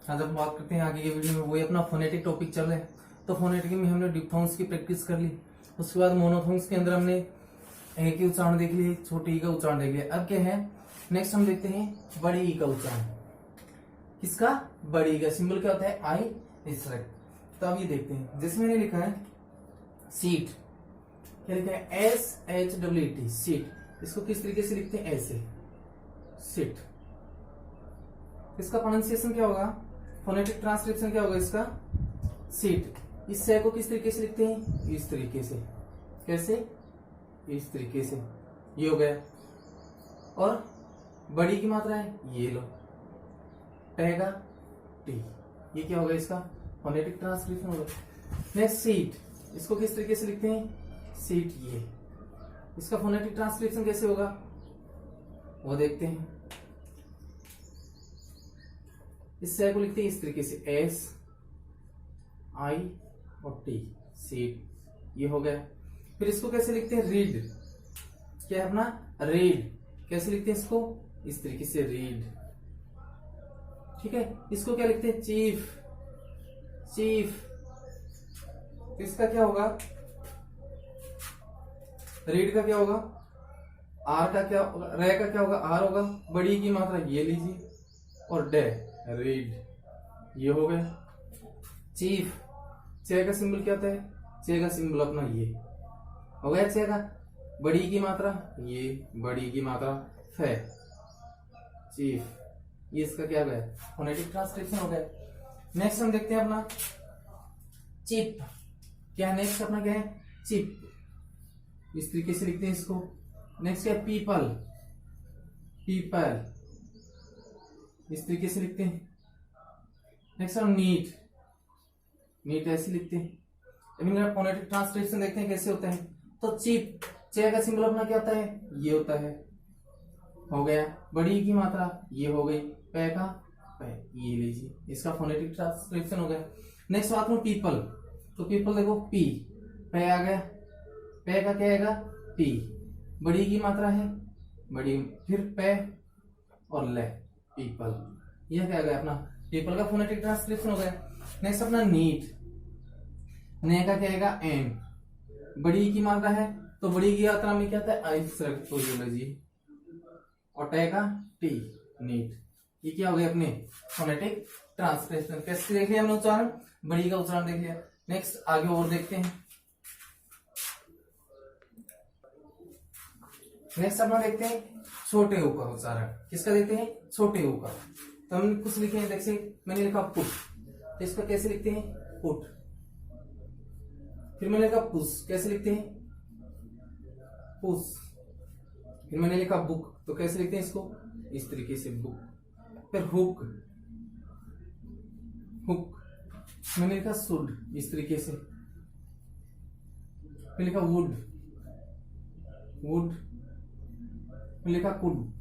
आज हम बात करते हैं आगे के वीडियो में, वही अपना फोनेटिक टॉपिक चल रहा है। तो फोनेटिक में हमने डिप्थोंग्स की प्रैक्टिस कर ली, उसके बाद मोनोथोंग्स के अंदर हमने ए की उच्चारण देख लिए, छोटे ई का उच्चारण देख लिया। अब क्या है, नेक्स्ट हम देखते हैं बड़ी ई का उच्चारण। किसका? बड़ी ई का सिंबल क्या होता है? आई इसरक। तो अब ये देखते हैं, जैसे मैंने लिखा है सीट, क्या लिखा है? SHEET, seat. इसको किस तरीके से लिखते हैं? ऐसे, सिट। इसका प्रोनाउंसिएशन क्या होगा? फोनेटिक ट्रांसक्रिप्शन क्या होगा इसका? सीट। इस से को किस तरीके से लिखते हैं? इस तरीके से। कैसे? इस तरीके से। ये हो गया। और बड़ी की मात्रा है, ये लो, टहगा टी। ये क्या होगा इसका? फोनेटिक ट्रांसक्रिप्शन होगा। नेक्स्ट सीट, इसको किस तरीके से लिखते हैं? सीट। ये इसका फोनेटिक ट्रांसक्रिप्शन कैसे होगा वो देखते हैं। इस से को लिखते हैं इस तरीके से, S I और T, सीट। ये हो गया। फिर इसको कैसे लिखते हैं? रीड। क्या है अपना? रीड। कैसे लिखते हैं इसको? इस तरीके से, रीड। ठीक है। इसको क्या लिखते हैं? Chief, chief. इसका क्या होगा? रीड का क्या होगा? आर का क्या होगा? रे का क्या होगा? आर होगा। बड़ी की मात्रा ये लीजिए, और डे, रीड। ये हो गया। चीफ। चे का सिंबल क्या होता है? चे का सिंबल अपना ये हो गया। चे का बड़ी की मात्रा ये, बड़ी की मात्रा फे, चीफ। ये इसका क्या गया? फोनेटिक ट्रांसक्रिप्शन हो गया। नेक्स्ट हम देखते हैं अपना चिप। क्या है नेक्स्ट अपना? क्या है? चिप। इस तरीके से लिखते हैं इसको। नेक्स्ट क्या है? People, people. इस तरीके से लिखते हैं। नेक्स्ट हम नीट, नीट ऐसे लिखते हैं। इनका फोनेटिक ट्रांसलेशन देखते हैं कैसे होता है। तो चिप, चे का सिंबल अपना क्या होता है? ये होता है। हो गया। बड़ी की मात्रा ये हो गई, पे का पे, ये लीजिए, इसका फोनेटिक ट्रांसलेशन हो गया। नेक्स्ट बात में पीपल। तो पीपल देखो, पी, पे आ गया, पे का क्या आएगा? टी। बड़ी की मात्रा है बड़ी, फिर पे और ले, पीपल। यह क्या गया अपना? पीपल का फोनेटिक ट्रांसलेशन हो गया। नेक्स्ट अपना नीट। ने का क्या आएगा? एम। बड़ी की मात्रा है तो बड़ी की मात्रा में क्या आता है? आइसोलॉजी। और टे का टी, नीट। ये क्या हो गया अपने? Phonetic translation. कैसे देख लिया हमने उच्चारण? बड़ी का उच्चारण देख लिया। नेक्स्ट आगे और देखते हैं। नेक्स्ट अपना देखते हैं छोटे ऊ का उच्चारण। किसका देखते हैं? छोटे ऊ का। तो हम कुछ लिखे हैं, देखिए मैंने लिखा पुट, तो इसका कैसे लिखते हैं? पुट। फिर मैंने लिखा पुश, कैसे लिखते हैं? पुश। फिर मैंने लिखा बुक, तो कैसे लिखते हैं इसको? इस तरीके से, बुक। फिर हुक, हुक। मैंने लिखा शुड, इस तरीके से। फिर लिखा वुड, वुड। फिर लिखा कुड।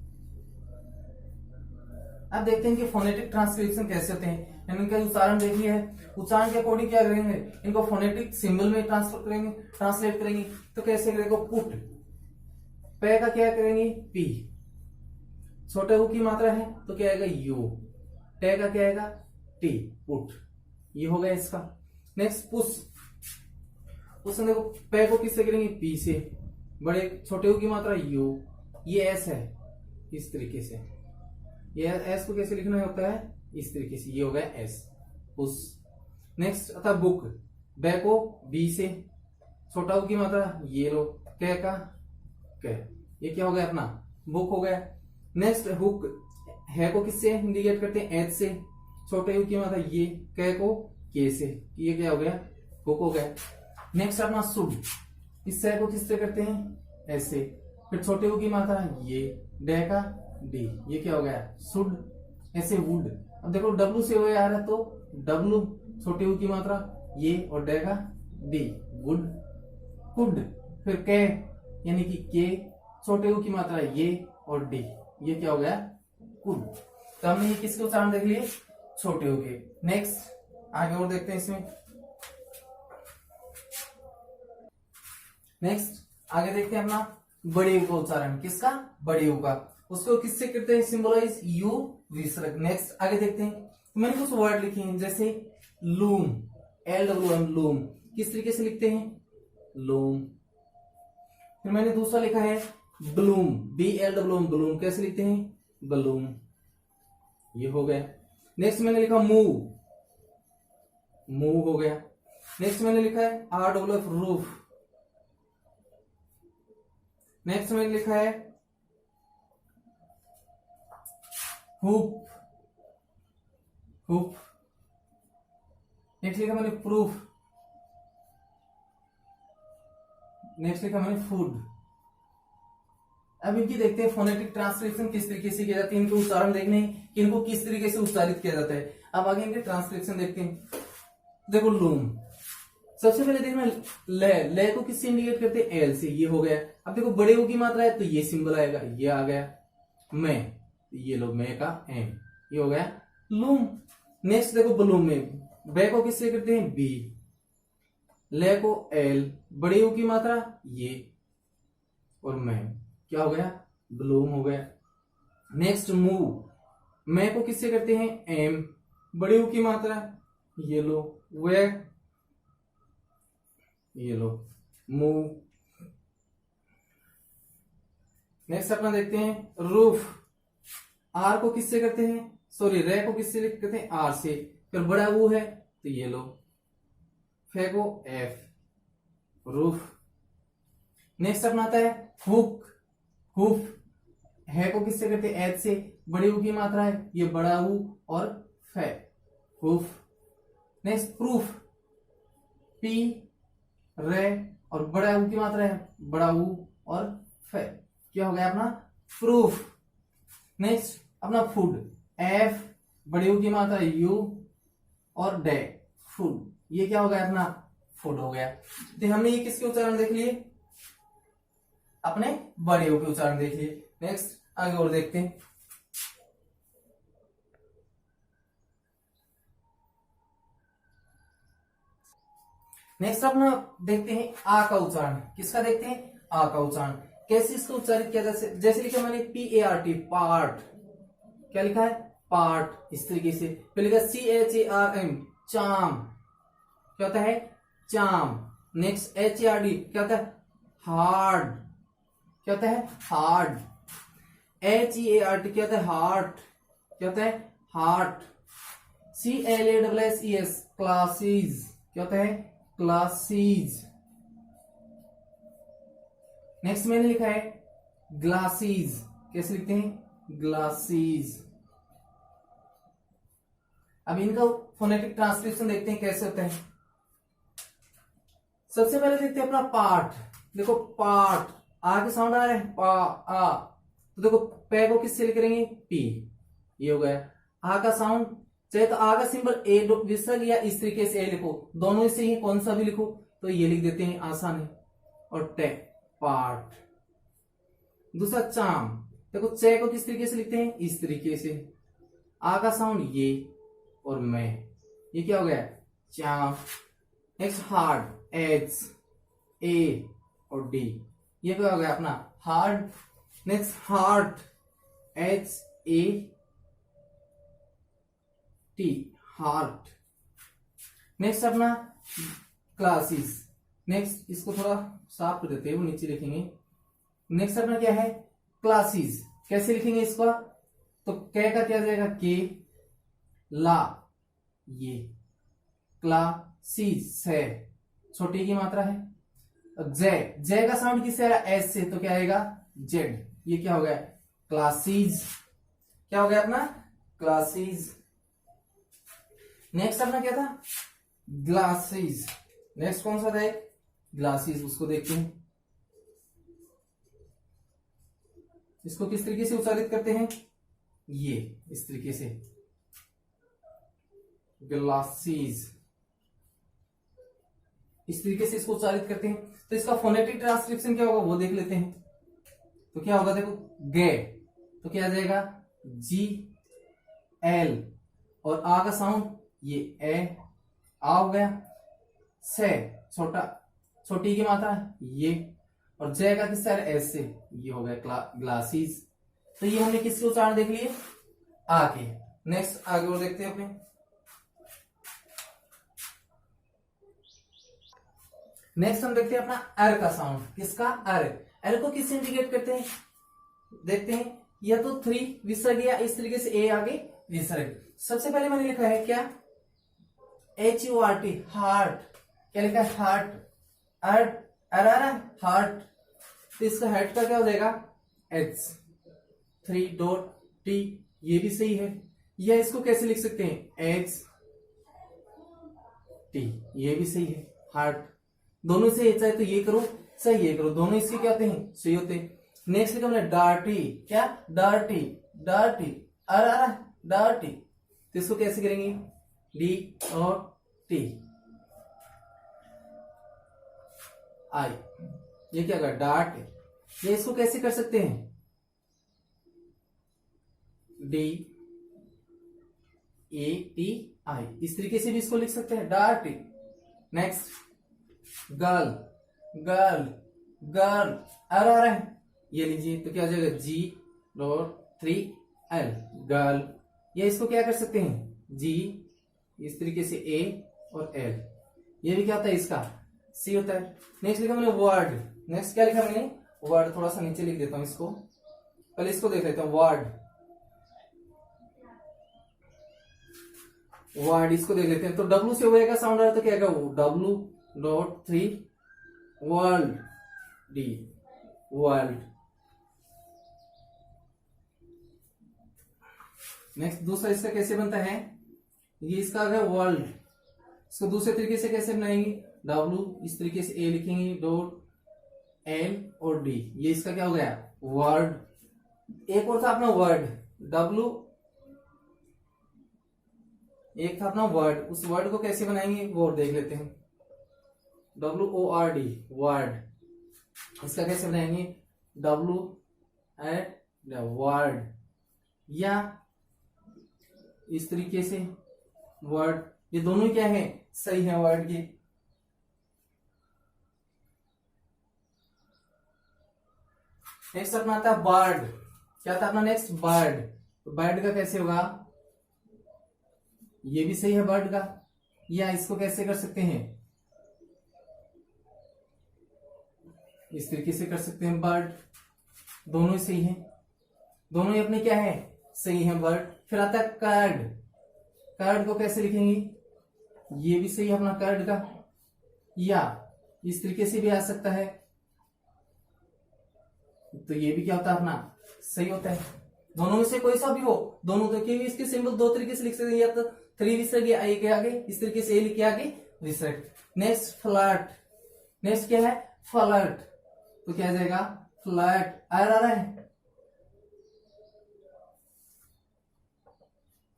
अब देखते हैं कि फोनेटिक ट्रांसक्रिप्शन कैसे होते हैं। इनका उच्चारण देख लिया है, उच्चारण के अकॉर्डिंग क्या करेंगे? इनको फोनेटिक सिंबल में ट्रांसफर करेंगे, ट्रांसलेट करेंगे। तो कैसे करेंगे? पुट। पे का क्या करेंगे? पी। छोटे ऊ की मात्रा है तो क्या आएगा? यू। टे का क्या आएगा? T, put. ये हो गया इसका। Next push. उसमें देखो, पे को किससे करेंगे? पी से। बड़े छोटे ऊ की मात्रा यू, ये एस है, इस तरीके से। ये एस को कैसे लिखना होता है? इस तरीके से। ये हो गया एस, पुश। नेक्स्ट आता बुक। बे को बी से, छोटा ऊ की मात्रा ये लो, कै का कै। ये क्या हो गया अपना? बुक हो गया। Next hook. है को किससे इंडिकेट करते हैं? एच से। छोटे यू की मात्रा ये, कै को के से। ये क्या हो गया? हुक हो गया। नेक्स्ट अपना शुड। इस से को किससे करते हैं? ऐसे। फिर छोटे यू की मात्रा ये, डे का डी। ये क्या हो गया? शुड। ऐसे वुड। अब देखो डब्लू से हो आ रहा है तो डब्लू, छोटे यू की मात्रा ये, और डे का डी, वुड, कुड। फिर के, यानी कि के, छोटे यू की मात्रा ये और डी। ये क्या हो गया? कुड। तो हमने ये किसके उच्चारण देख लिए? छोटे यू के। नेक्स्ट आगे और देखते हैं इसमें। नेक्स्ट आगे देखते हैं अपना बड़े यू का उच्चारण। किसका? बड़े यू का। उसको किससे करते हैं सिंबलाइज? यू विसर्ग। नेक्स्ट आगे देखते हैं। तो मैंने कुछ वर्ड लिखे हैं जैसे लूम, LWM लूम, किस तरीके से लिखते हैं लूम। फिर मैंने दूसरा लिखा है ब्लूम, BLWM ब्लूम, कैसे लिखते हैं ब्लूम, ये हो गया। नेक्स्ट मैंने लिखा मूव, मूव हो गया। नेक्स्ट मैंने लिखा है RWF रूफ। नेक्स्ट मैंने लिखा है हुप, हुप। नेक्स्ट लिखा मैंने प्रूफ। नेक्स्ट लिखा मैंने फूड। अब इनकी देखते हैं फोनेटिक ट्रांसक्रिप्शन किस तरीके से किया जाता है, इनके उच्चारण देखने कि इनको किस तरीके से उच्चारित किया जाता है। अब आगे इनके ट्रांसक्रिप्शन देखते हैं। देखो लूम, सबसे पहले देखना ले को किससे इंडिकेट करते हैं एल से, ये हो गया। अब देखो बड़े ओ की मात्रा है तो ये सिंबल आएगा, ये आ गया। मैं, ये लो मैं का एम, ये हो गया लूम। नेक्स्ट देखो ब्लूम में बे को किससे करते हैं बी, ले को एल, बड़े ओ की मात्रा ये, और मैं, क्या हो गया ब्लूम हो गया। नेक्स्ट मूव, मैं को किससे करते हैं एम, बड़े ओ की मात्रा ये लो, वे, ये लो मूव। नेक्स्ट अपना देखते हैं रूफ, आर को किससे करते हैं, सॉरी रे को किससे करते हैं आर से, फिर बड़ा वो है तो ये लो, फे को एफ, रूफ। नेक्स्ट अपना आता है हुक, हुफ, है को किससे करते हैं एच से, बड़ी ऊ की मात्रा है ये बड़ा ऊ और फे, हुफ। नेक्स्ट प्रूफ, पी रे और बड़ा ऊ की मात्रा है बड़ा ऊ और फे, क्या हो गया अपना प्रूफ। नेक्स्ट अपना फूड, एफ, बड़ी ऊ की मात्रा यू और डे, फूड, ये क्या हो गया अपना फूड हो गया। तो हमने ये किसके उच्चारण देख लिए, अपने बड़े ऊ के उच्चारण देख लिए। नेक्स्ट आगे और देखते हैं। नेक्स्ट अपना देखते हैं आ का उच्चारण, किसका देखते हैं आ का उच्चारण, कैसे इसको उच्चारित किया जाए। जैसे लिखा मैंने PART पार्ट, क्या लिखा है पार्ट, इस तरीके से। फिर लिखा CHARM चाम, क्या होता है चाम। नेक्स्ट HARD क्या होता है हार्ड, क्या होता है हार्ड। HEART क्या होता है हार्ट, क्या होता है हार्ट। CLASSES क्लासेस, क्या होता है क्लासेस। नेक्स्ट मैंने लिखा है ग्लासेस, कैसे लिखते हैं ग्लासेस। अब इनका फोनेटिक ट्रांसक्रिप्शन देखते हैं कैसे होता है। सबसे पहले देखते हैं अपना पार्ट, देखो पार्ट, आ के साउंड आ रहा है पा आ, तो देखो पे को किससे लिख करेंगे पी, ये हो गया। आ का साउंड चाहे तो आ का सिंबल ए विसर्ग या इस तरीके से ए लिखो, दोनों से ही कौन सा भी लिखो तो ये लिख देते हैं आसान है। और टे पार्ट। दूसरा चाम, देखो चे को किस तरीके से लिखते हैं इस तरीके से, आ का साउंड ये और मैं, ये क्या हो गया चाम। नेक्स्ट हार्ड, एच ए और डी, ये क्या हो गया अपना hard. Next heart, H A T heart. Next अपना क्लासेस, नेक्स्ट इसको थोड़ा साफ कर देते हैं, वो नीचे लिखेंगे। नेक्स्ट अपना क्या है क्लासेस, कैसे लिखेंगे इसका, तो कै का क्या जाएगा के, ला ये, क्लासीस है छोटी की मात्रा है। जय, जय का साउंड किससे आ रहा है एस से, तो क्या आएगा जेड, ये क्या हो गया क्लासेस, क्या हो गया अपना क्लासेस। नेक्स्ट अपना क्या था ग्लासेस, नेक्स्ट कौन सा था ग्लासेस, उसको देखते हैं। इसको किस तरीके से उच्चारित करते हैं, ये इस तरीके से ग्लासेस, इस तरीके से इसको उच्चारित करते हैं। तो इसका फोनेटिक ट्रांसक्रिप्शन क्या होगा वो देख लेते हैं। तो क्या होगा देखो गे, तो क्या आ जाएगा जी एल, और आ का साउंड ये ए, आ हो गया। से छोटा, छोटी की मात्रा ये, और जय का किससे एस से, ये हो गया ग्लासेस। तो ये हमने किसके उच्चारण देख लिए आ के। नेक्स्ट आगे और देखते हैं अपने। नेक्स्ट हम देखते हैं अपना अर का साउंड। किसका? अर। अर को किससे इंडिकेट करते हैं? देखते हैं, या तो 3 विसर्ग या इस तरीके से ए आगे विसर्ग। सबसे पहले मैंने लिखा है क्या? HURT, heart. क्या लिखा है? हार्ट। अर्ट, अर आ रहा है, हार्ट। तो इसका हेड का क्या हो जाएगा? H, 3 डॉट T, ये भी सही है। या इसको कैसे लिख सकते हैं? H T, ये भी सही है, हार्ट। दोनों से चाहे तो ये करो चाहे ये करो, दोनों इसके क्या होते हैं? सही होते हैं। नेक्स्ट लिखा हमने डार्टी। क्या? डार्टी, डार्टी, अर आ रहा है, डार्टी। तो इसको कैसे करेंगे? D और T, आई, ये क्या होगा? डार्ट। ये इसको कैसे कर सकते हैं? D A T I, इस तरीके से भी इसको लिख सकते हैं, dirty. Next girl, girl, girl, R आ रहा है, ये लीजिए, तो क्या हो जाएगा? G dot 3 L, girl. ये इसको क्या कर सकते हैं? G, इस तरीके से A और L, ये भी क्या होता है? इसका C होता है। नेक्स्ट लिखा मैंने वर्ड। नेक्स्ट क्या लिखा मैंने? वर्ड। थोड़ा सा नीचे लिख देता हूं इसको, पहले इसको देख लेता हूं। वर्ड, वर्ड, इसको देख लेते हैं। तो W से हुए का साउंड आ रहा है, तो क्या आएगा? W dot 3 world, D, world. Next दूसरा इसका कैसे बनता है? ये इसका आ गया वर्ल्ड। इसको दूसरे तरीके से कैसे बनाएंगे? W, इस तरीके से A लिखेंगे, डॉट L और D, ये इसका क्या हो गया? वर्ड। एक और था अपना वर्ड, W, एक था अपना वर्ड। उस वर्ड को कैसे बनाएंगे वो देख लेते हैं। WORD, word. इसका कैसे बनाएंगे? W एट वर्ड, या इस तरीके से वर्ड। ये दोनों क्या है? सही है वर्ड के। नेक्स्ट अपना आता है बर्ड। क्या था अपना नेक्स्ट? बर्ड। तो बर्ड का कैसे होगा? ये भी सही है बर्ड का। या इसको कैसे कर सकते हैं? इस तरीके से कर सकते हैं, बर्ड। दोनों ही सही है, दोनों ही अपने क्या है? सही है, बर्ड। फिर आता है कर्ड। कर्ड को कैसे लिखेंगे? ये भी सही है अपना कर्ड का। या इस तरीके से भी आ सकता है, तो ये भी क्या होता है? अपना सही होता है। दोनों में से कोई सा भी हो, दोनों तो क्योंकि इसके सिंबल दो तरीके से लिख सकते हैं, या तो 3 विसर्ग या A के आगे, इस तरीके से A लिख के आगे विसर्ग। Next flirt. नेक्स्ट क्या है? फ्लर्ट। तो क्या आ जाएगा? फ्लर्ट, आर आ रहा है,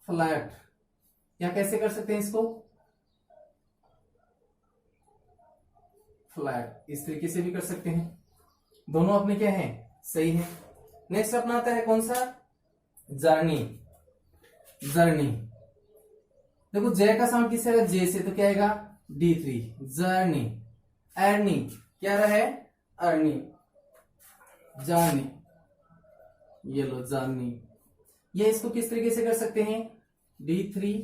फ्लर्ट। या कैसे कर सकते हैं इसको? फ्लैट, इस तरीके से भी कर सकते हैं। दोनों अपने क्या हैं? सही है। नेक्स्ट अपना आता है कौन सा? जर्नी। जर्नी, देखो जय का साउंड किससे आएगा? जे से, तो क्या आएगा? D3, journey. अर्नी, क्या रहा है? अर्नी, जर्नी, ये लो जर्नी। ये इसको किस तरीके से कर सकते हैं? D3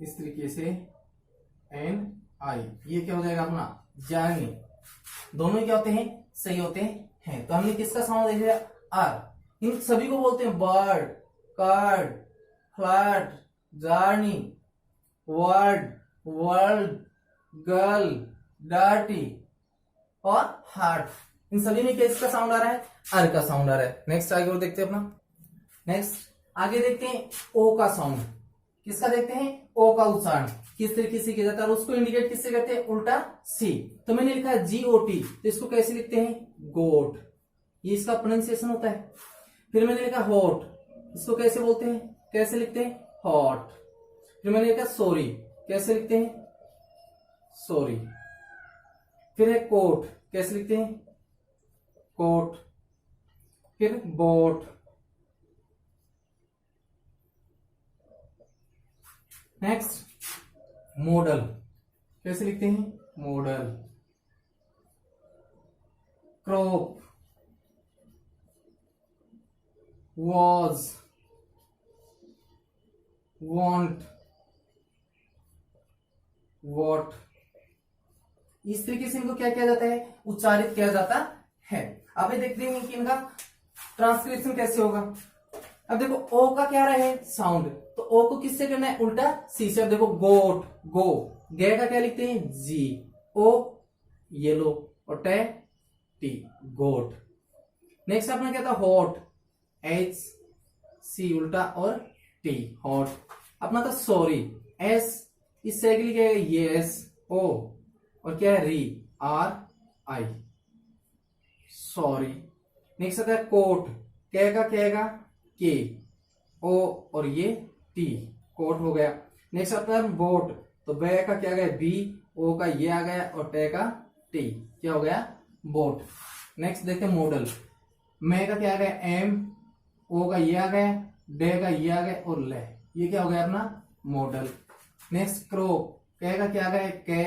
इस तरीके से NI, ये क्या हो जाएगा अपना? जर्नी। दोनों ही क्या होते हैं? सही होते हैं। तो हमने किसका साउंड देख लिया? आर। इन सभी को बोलते हैं bird, card, flat, journey, word, world, girl, dirty और हार्ट। इन सभी में किसका साउंड आ रहा है? आर का साउंड आ रहा है। नेक्स्ट आगे और देखते हैं अपना। नेक्स्ट आगे देखते हैं ओ का साउंड। किसका देखते हैं? ओ का उच्चारण किस तरीके से किया जाता है और उसको इंडिकेट किससे करते हैं? उल्टा सी। तो मैंने लिखा है GOT, तो इसको कैसे लिखते हैं? गोट, ये इसका प्रोनाउंसिएशन होता है। फिर मैंने लिखा हॉट, इसको कैसे बोलते हैं? कैसे लिखते हैं? हॉट। फिर मैंने लिखा सॉरी, कैसे लिखते हैं? सॉरी। फिर है कोट, कैसे लिखते हैं? कोट। फिर बोट। नेक्स्ट मॉडल, कैसे लिखते हैं? Model. Crop, was, want, what। इस तरीके से इनको क्या किया जाता है, उच्चारित किया जाता है। अब ये देखते हैं कि इनका ट्रांसक्रिप्शन कैसे होगा। अब देखो ओ का क्या रहे साउंड, तो ओ को किससे करना है, उल्टा सी से। अब देखो गोट, गो, गे का क्या लिखते हैं जी, ओ येलो और टे टी, गोट। नेक्स्ट अपना क्या था हॉट, एच सी उल्टा और टी, हॉट। अपना था सॉरी, एस इससे लिखे ये एस, ओ और क्या है री, आर आई, सॉरी। नेक्स्ट आता है कोट, क्या कहेगा के, ओ और ये टी, कोट हो गया। नेक्स्ट आता है बोट, तो बे का क्या गया बी, ओ का ये आ गया और टे का टी, क्या हो गया बोट। नेक्स्ट देखते हैं मॉडल, मे का क्या आ गया एम, ओ का ये आ गया, डे का ये आ गया और ले, ये क्या हो गया अपना मॉडल। नेक्स्ट क्रो, के का क्या आ गया के,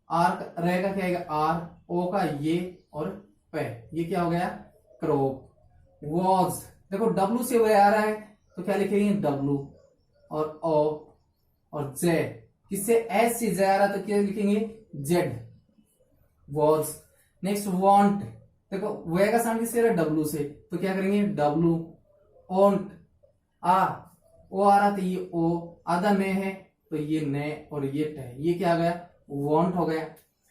आर रे का क्या आएगा आर, ओ का ये और पे, ये क्या हो गया क्रोप। वॉज, देखो डब्लू से वे आ रहा है तो क्या लिखेंगे डब्लू और ओ और जे, किससे एस से जे आ रहा है तो क्या लिखेंगे जेड, वॉज। नेक्स्ट वांट, देखो वे का साउंड किससे आ रहा है डब्लू से, तो क्या करेंगे डब्लू। ओंट, आ ओ आ रहा था ये ओ, आधा ने है तो ये ने और ये टे, ये क्या आ गया वॉन्ट हो गया।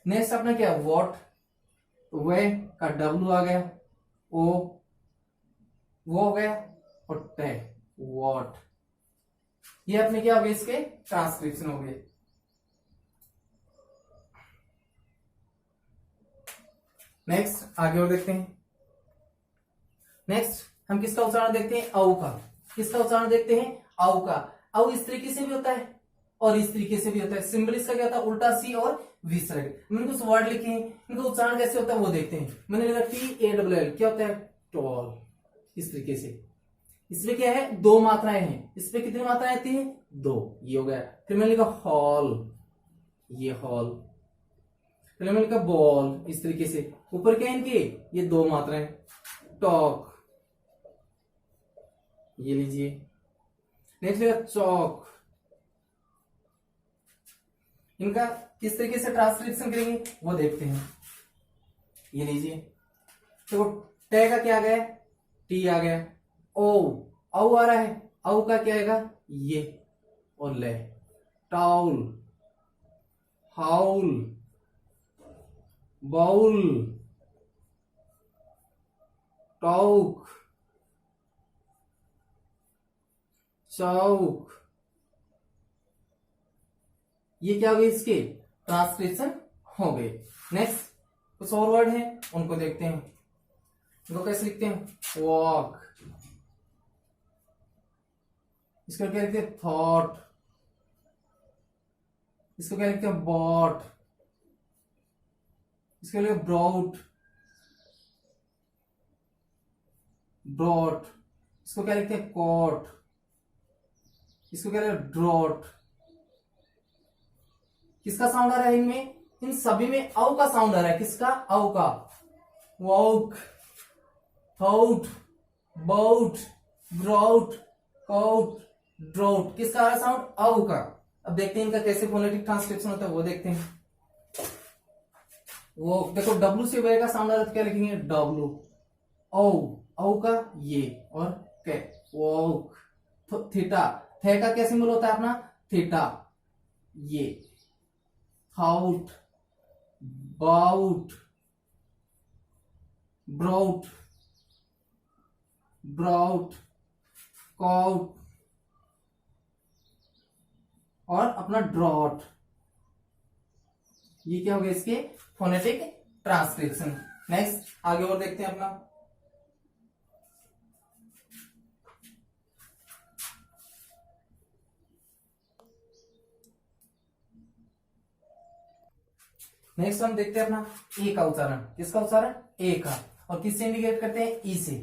नेक्स्ट अपना क्या वॉट, तो वे का डब्लू आ गया, ओ वो हो गया और टे वॉट। ये अपने क्या हो गए इसके ट्रांसक्रिप्शन हो गए। नेक्स्ट आगे और देखते हैं। नेक्स्ट हम किसका उच्चारण देखते हैं औ का, किसका उच्चारण देखते हैं औ का। औ इस तरीके से भी होता है और इस तरीके से भी होता है। सिंबल इसका क्या था उल्टा सी और विसर्ग। मैंने कुछ वर्ड लिखे हैं, इनका उच्चारण कैसे होता है वो देखते हैं। मैंने लिखा टी ए डब्ल्यू एल, क्या होता है टॉल, इस तरीके से। इसमें क्या है दो मात्राएं हैं, इसमें कितनी मात्राएं आती है दो, ये हो गया। फिर मैंने लिखा हॉल, ये हॉल। फिर मैंने लिखा बॉल, इस तरीके से। ऊपर क्या है इनके ये दो मात्राएं, टॉक, ये लीजिए। नेक्स्ट लिखा चौक। इनका किस तरीके से ट्रांसक्रिप्शन करेंगे वो देखते हैं, ये लीजिए। तो टे का क्या आ गया टी आ गया, ओ औ आ रहा है, औ का क्या आएगा ये और ले, टाउल, हाउल, बाउल, टॉक, चौक। ये क्या हो गए इसके ट्रांसक्रिप्शन हो गए। नेक्स्ट कुछ और वर्ड है उनको देखते हैं। इनको कैसे लिखते हैं वॉक, इसको क्या लिखते हैं थॉट, इसको क्या लिखते हैं बॉट, इसके लिए ब्राउट, ब्रॉट, इसको क्या लिखते हैं कॉट, इसको क्या लिखते हैं ड्रॉट। किसका साउंड आ रहा है इनमें, इन सभी में औ का साउंड आ रहा है। किसका औ का, walk, thought, bought, brought, caught, drought. किसका आ रहा है साउंड औ का। अब देखते हैं इनका कैसे फोनेटिक ट्रांसक्रिप्शन होता है वो देखते हैं। वो देखो डब्लू से वे का साउंड आ रहा है तो क्या लिखेंगे डब्लू, औ औ का ये और के, वॉक। थीटा, थे का क्या सिंबल होता है अपना थीटा, ये, thought, bought, brought, brought, caught और अपना ड्रॉट। ये क्या हो गया इसके फोनेटिक ट्रांसक्रिप्शन। नेक्स्ट आगे और देखते हैं अपना। नेक्स्ट हम देखते हैं अपना ए का उच्चारण। किसका उच्चारण ए का, और किससे इंडिकेट करते हैं ई से।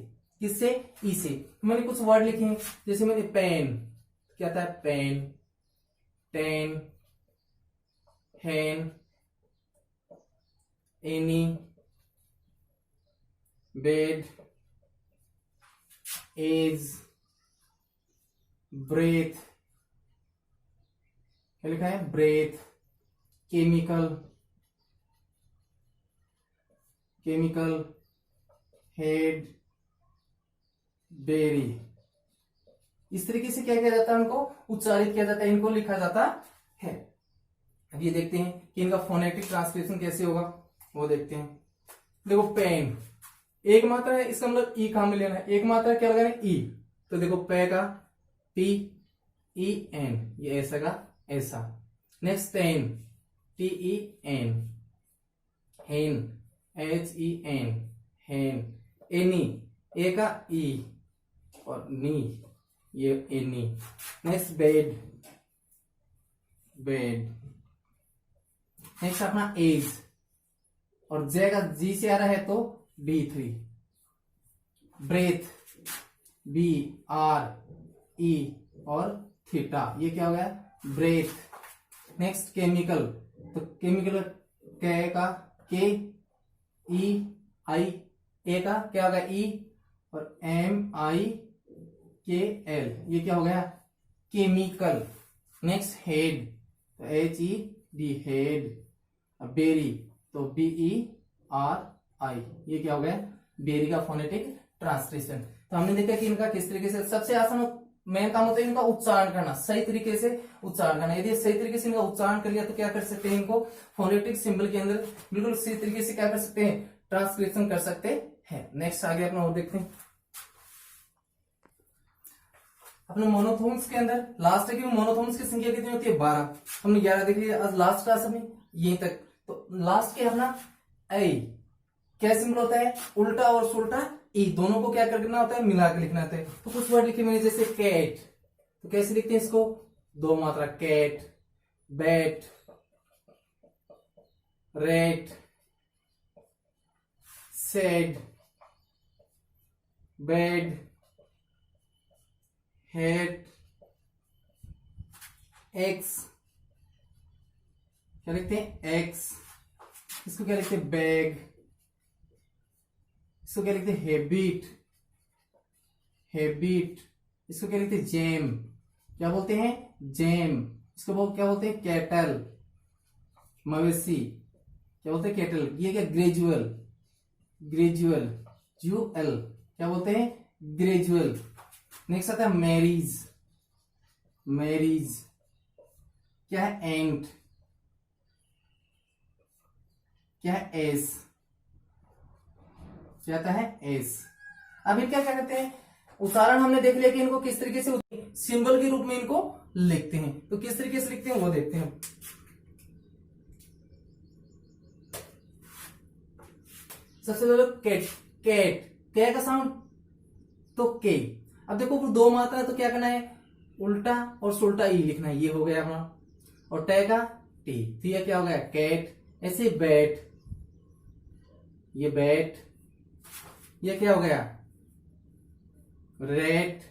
किससे ई से। मैंने कुछ वर्ड लिखे हैं, जैसे मैंने पेन, क्या था pen, ten, hen, any, bed, edge, breath, क्या लिखा है, breath, chemical, chemical, head, berry. इस तरीके से क्या किया जाता है, उनको उच्चारित किया जाता है, इनको लिखा जाता है। अब ये देखते हैं कि इनका फोनेटिक ट्रांसलेशन कैसे होगा, वो देखते हैं। देखो पेन एक मात्रा है, इसका मतलब ई कहां में लेना है, एक मात्रा क्या लगाना है, ई। तो देखो पे का पी ई एन, ये ऐसा का ऐसा। Next pen, T E N, hen, H E N, hen, any, A का ई और नी, ये any. Next bed, bed. Next अपना एज, और जे का जी से आ रहा है तो D3। Breath, B R E और थीटा, ये क्या हो गया, ब्रेथ। नेक्स्ट केमिकल, तो केमिकल के का के ई आई, ए का क्या होगा ई, और एम आई के एल, ये क्या हो गया, केमिकल। नेक्स्ट हेड, तो H E D, head. Berry, तो बी ई आर आई, ये क्या हो गया, बेरी का फोनेटिक ट्रांसलेशन। तो हमने देखा कि इनका किस तरीके से, सबसे आसान मेन काम होता है इनका उच्चारण करना, सही तरीके से उच्चारण करना। यदि सही तरीके से इनका उच्चारण कर लिया तो क्या कर सकते हैं, इनको फोनेटिक सिंबल के अंदर बिल्कुल सही तरीके से क्या कर सकते हैं, ट्रांसलेशन कर सकते हैं। नेक्स्ट आगे अपना और देखते हैं। अपने मोनोथोन्स के अंदर लास्ट है कि मोनोथोन्स की संख्या कितनी होती है, 12। हमने 11 देख लिया आज लास्ट क्लास में यहीं तक। तो लास्ट के अपना आई क्या सिंबल होता है, उल्टा और सुल्टा ई, दोनों को क्या करना होता है, मिला के लिखना होता है। तो कुछ वर्ड लिखे मैंने जैसे कैट, तो कैसे लिखते हैं इसको, दो मात्रा, cat, bat, rate, said, bed, head, X, क्या लिखते हैं, एक्स। इसको क्या लिखते हैं, बैग। इसको क्या लिखते हैं, हैबिट, हैबिट। इसको क्या लिखते हैं, जेम, क्या बोलते हैं, जेम। इसको क्या बोलते हैं, कैटल, मवेशी, क्या बोलते हैं, कैटल। ये क्या, ग्रेजुअल, ग्रेजुअल, जुएल, क्या बोलते हैं, ग्रेजुअल। नेक्स्ट आता है मैरिज, मैरिज, क्या है, एंट, क्या है, एस, क्या आता है, एस। अब इनका क्या करते हैं, उच्चारण हमने देख लिया कि इनको किस तरीके से सिंबल के रूप में इनको लिखते हैं। तो किस तरीके से लिखते हैं वो देखते हैं। सबसे पहले कैट, कैट, कै का साउंड तो के। अब देखो दो मात्रा है तो क्या करना है, उल्टा और सुल्टा ई लिखना है, ये हो गया अपना। और टे का टी, तो ये क्या हो गया, कैट। ऐसे बैट, ये बैट, ये क्या हो गया, रेट,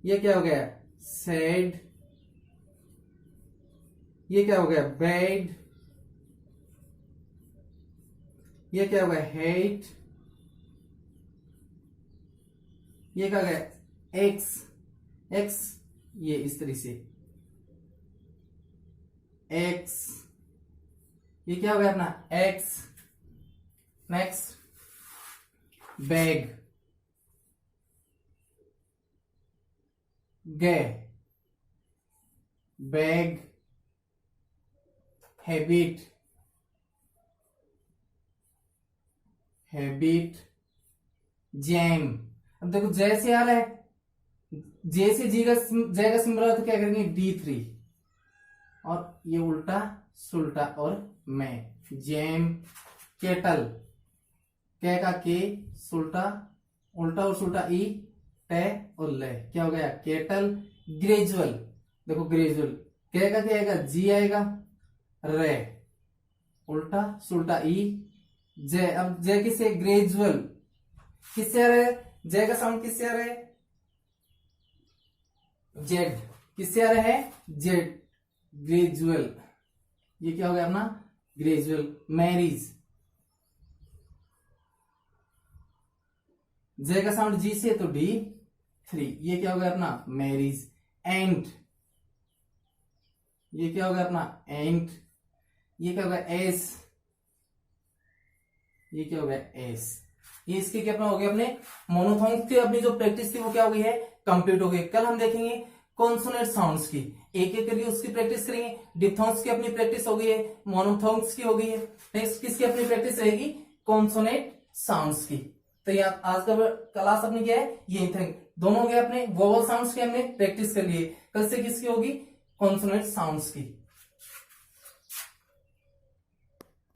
ये क्या हो गया, सेड, ये क्या हो गया, बेड, ये क्या हो गया, हेट, ये क्या हो गया, एक्स, एक्स, ये इस तरह से एक्स, ये क्या हो गया अपना, एक्स। नेक्स्ट बैग, गे, बैग, हैबिट, हैबिट, जैम। अब देखो जैसे आ रहा है, जे से जी का जय का सिंबल तो क्या करेंगे, D3, और ये उल्टा सुल्टा और मैं, जैम, केटल, कै का के, सुल्टा, उल्टा और सुल्टा ई, टे और ले, क्या हो गया, केटल। ग्रेजुअल, देखो ग्रेजुअल, कै का क्या आएगा, जी आएगा, रे, उल्टा सुल्टा ई, जय। अब जय किससे, ग्रेजुअल, किससे आ रहा है, जय का साउंड किससे आ रहा है, जेड, किससे आ रहा है, जेड, ग्रेजुअल, ये क्या हो गया अपना, ग्रेजुअल। मैरिज, जे का साउंड जी से तो डी 3। ये क्या होगा अपना मैरिज। एंड ये क्या होगा अपना एंड। ये क्या होगा एस। ये क्या होगा एस। ये इसके क्या अपना हो गया अपने मोनोथोंग की अपनी जो प्रैक्टिस थी वो क्या हो गई है कंप्लीट हो गई। कल हम देखेंगे कॉन्सोनेंट साउंड्स की, एक एक करके उसकी प्रैक्टिस करेंगे। डिप्थोंग्स की अपनी प्रैक्टिस हो गई है, मोनोथोंग्स की हो गई है। नेक्स्ट किसकी अपनी प्रैक्टिस रहेगी कॉन्सोनेंट साउंड्स की। तो ये आज का क्लास अपनी क्या है ये दोनों हो गए अपने वोवल साउंड्स के हमने प्रैक्टिस कर लिए। कल से किसकी होगी कॉन्सोनेंट साउंड्स की।